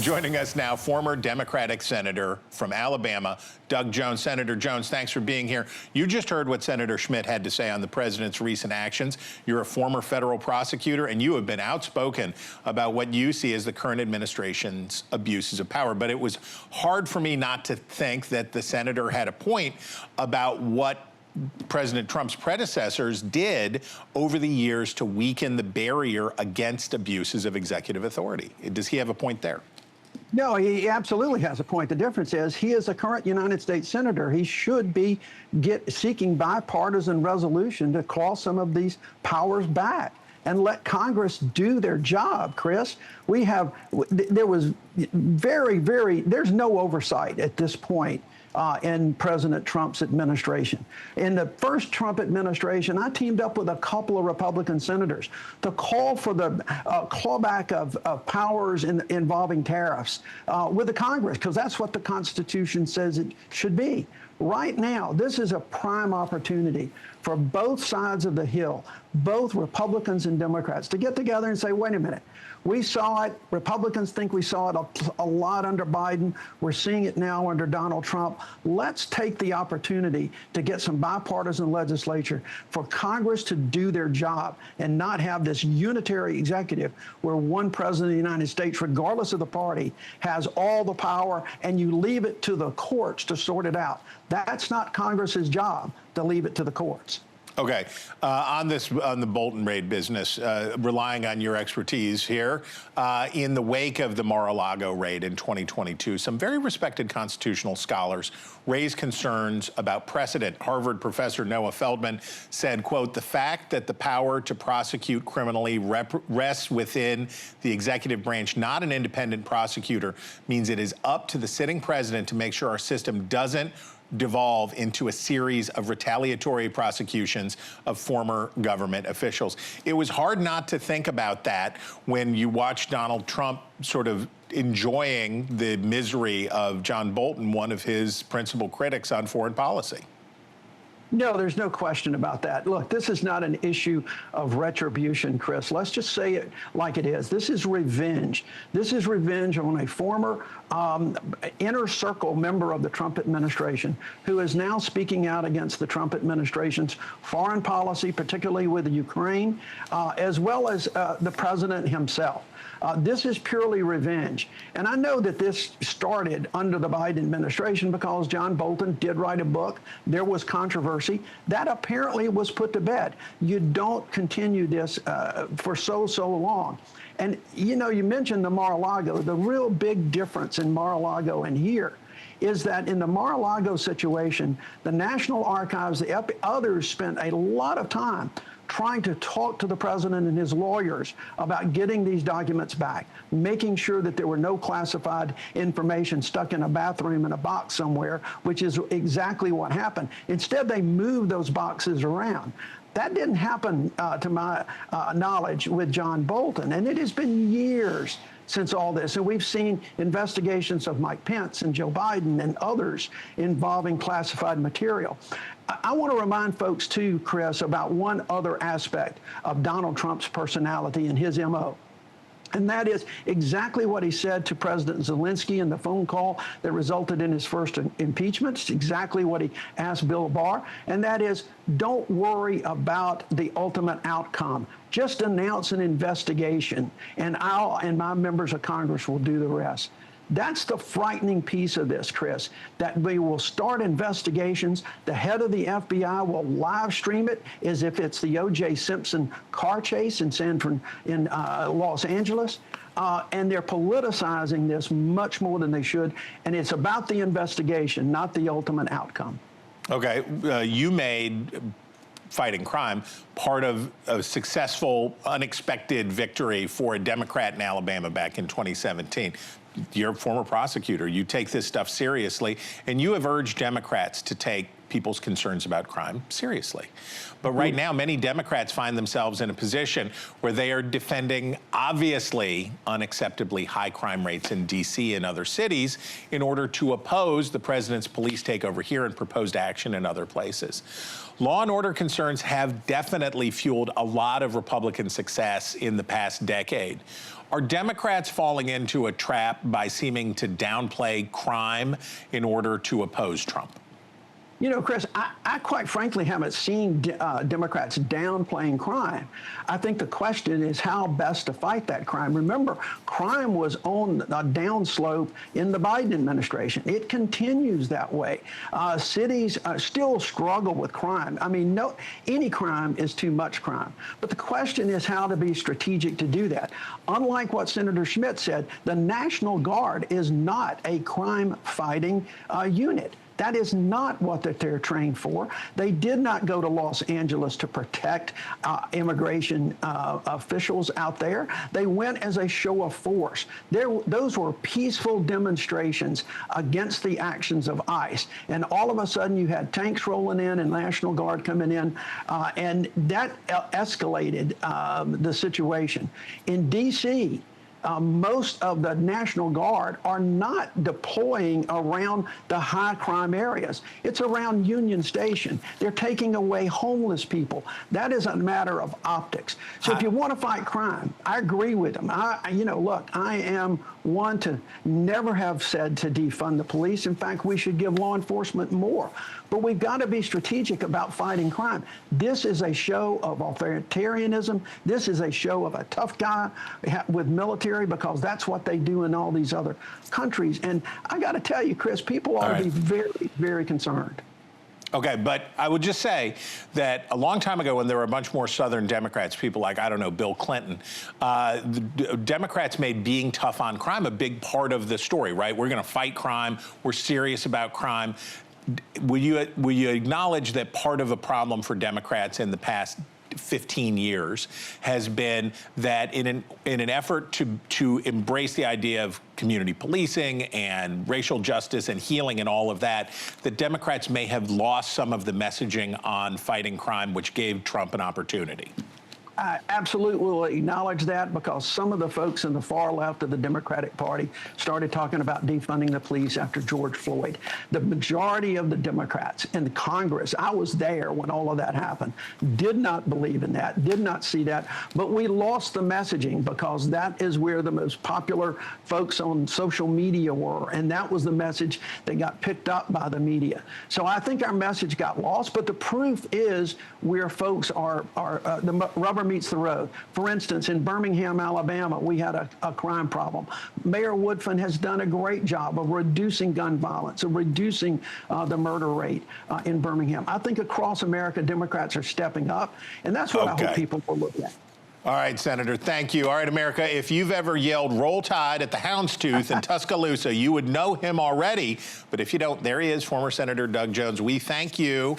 Joining us now, former Democratic Senator from Alabama, Doug Jones. Senator Jones, thanks for being here. You just heard what Senator Schmidt had to say on the president's recent actions. You're a former federal prosecutor, and you have been outspoken about what you see as the current administration's abuses of power. But it was hard for me not to think that the senator had a point about what President Trump's predecessors did over the years to weaken the barrier against abuses of executive authority. Does he have a point there? No, he absolutely has a point. The difference is he is a current United States senator. He should be seeking bipartisan resolution to claw some of these powers back and let Congress do their job, Chris. There was there's no oversight at this point in President Trump's administration. In the first Trump administration, I teamed up with a couple of Republican senators to call for the clawback of powers involving tariffs with the Congress, because that's what the Constitution says it should be. Right now, this is a prime opportunity for both sides of the Hill, both Republicans and Democrats, to get together and say, wait a minute, we saw it. Republicans think we saw it a lot under Biden. We're seeing it now under Donald Trump. Let's take the opportunity to get some bipartisan legislature for Congress to do their job and not have this unitary executive where one president of the United States, regardless of the party, has all the power and you leave it to the courts to sort it out. That's not Congress's job, to leave it to the courts. Okay, on the Bolton raid business, relying on your expertise here, in the wake of the Mar-a-Lago raid in 2022, some very respected constitutional scholars raised concerns about precedent. Harvard professor Noah Feldman said, quote, "The fact that the power to prosecute criminally rests within the executive branch, not an independent prosecutor, means it is up to the sitting president to make sure our system doesn't devolve into a series of retaliatory prosecutions of former government officials." It was hard not to think about that when you watch Donald Trump sort of enjoying the misery of John Bolton, one of his principal critics on foreign policy. No, there's no question about that. Look, this is not an issue of retribution, Chris. Let's just say it like it is. This is revenge. This is revenge on a former inner circle member of the Trump administration who is now speaking out against the Trump administration's foreign policy, particularly with Ukraine, as well as the president himself. This is purely revenge. And I know that this started under the Biden administration because John Bolton did write a book. There was controversy. That apparently was put to bed. You don't continue this for so long. And, you know, you mentioned the Mar-a-Lago. The real big difference in Mar-a-Lago and here is that in the Mar-a-Lago situation, the National Archives, the others spent a lot of time trying to talk to the president and his lawyers about getting these documents back, making sure that there were no classified information stuck in a bathroom in a box somewhere, which is exactly what happened. Instead, they moved those boxes around. That didn't happen, to my knowledge, with John Bolton, and it has been years since all this. And we've seen investigations of Mike Pence and Joe Biden and others involving classified material. I want to remind folks, too, Chris, about one other aspect of Donald Trump's personality and his MO. And that is exactly what he said to President Zelensky in the phone call that resulted in his first impeachment. It's exactly what he asked Bill Barr. And that is, don't worry about the ultimate outcome. Just announce an investigation, and I'll and my members of Congress will do the rest. That's the frightening piece of this, Chris, that we will start investigations. The head of the FBI will live stream it as if it's the O.J. Simpson car chase in Los Angeles. And they're politicizing this much more than they should. And it's about the investigation, not the ultimate outcome. Okay, you made fighting crime part of a successful, unexpected victory for a Democrat in Alabama back in 2017. You're a former prosecutor. You take this stuff seriously, and you have urged Democrats to take people's concerns about crime seriously. But right now, many Democrats find themselves in a position where they are defending obviously unacceptably high crime rates in D.C. and other cities in order to oppose the president's police takeover here and proposed action in other places. Law and order concerns have definitely fueled a lot of Republican success in the past decade. Are Democrats falling into a trap by seeming to downplay crime in order to oppose Trump? You know, Chris, I quite frankly haven't seen Democrats downplaying crime. I think the question is how best to fight that crime. Remember, crime was on a downslope in the Biden administration. It continues that way. Cities still struggle with crime. I mean, any crime is too much crime. But the question is how to be strategic to do that. Unlike what Senator Schmidt said, the National Guard is not a crime-fighting unit. That is not what they're trained for. They did not go to Los Angeles to protect immigration officials out there. They went as a show of force. Those were peaceful demonstrations against the actions of ICE. And all of a sudden you had tanks rolling in and National Guard coming in, and that escalated the situation. In D.C., most of the National Guard are not deploying around the high crime areas. It's around Union Station. They're taking away homeless people. That is a matter of optics. So if you want to fight crime, I agree with them. Look, I am one to never have said to defund the police. In fact, we should give law enforcement more. But we've got to be strategic about fighting crime. This is a show of authoritarianism. This is a show of a tough guy with military, because that's what they do in all these other countries. And I got to tell you, Chris, people ought to be very, very concerned. Okay, but I would just say that a long time ago when there were a bunch more Southern Democrats, people like, I don't know, Bill Clinton, the Democrats made being tough on crime a big part of the story, right? We're going to fight crime. We're serious about crime. Will you acknowledge that part of a problem for Democrats in the past 15 years has been that in an effort to embrace the idea of community policing and racial justice and healing and all of that, the Democrats may have lost some of the messaging on fighting crime, which gave Trump an opportunity? I absolutely will acknowledge that, because some of the folks in the far left of the Democratic Party started talking about defunding the police after George Floyd. The majority of the Democrats in the Congress, I was there when all of that happened, did not believe in that, did not see that. But we lost the messaging because that is where the most popular folks on social media were. And that was the message that got picked up by the media. So I think our message got lost. But the proof is where folks are the rubber meets the road. For instance, in Birmingham, Alabama, we had a crime problem. Mayor Woodfin has done a great job of reducing gun violence, of reducing the murder rate in Birmingham. I think across America, Democrats are stepping up, and that's what I hope people will look at. All right, Senator, thank you. All right, America, if you've ever yelled "Roll Tide" at the Houndstooth in Tuscaloosa, you would know him already. But if you don't, there he is, former Senator Doug Jones. We thank you.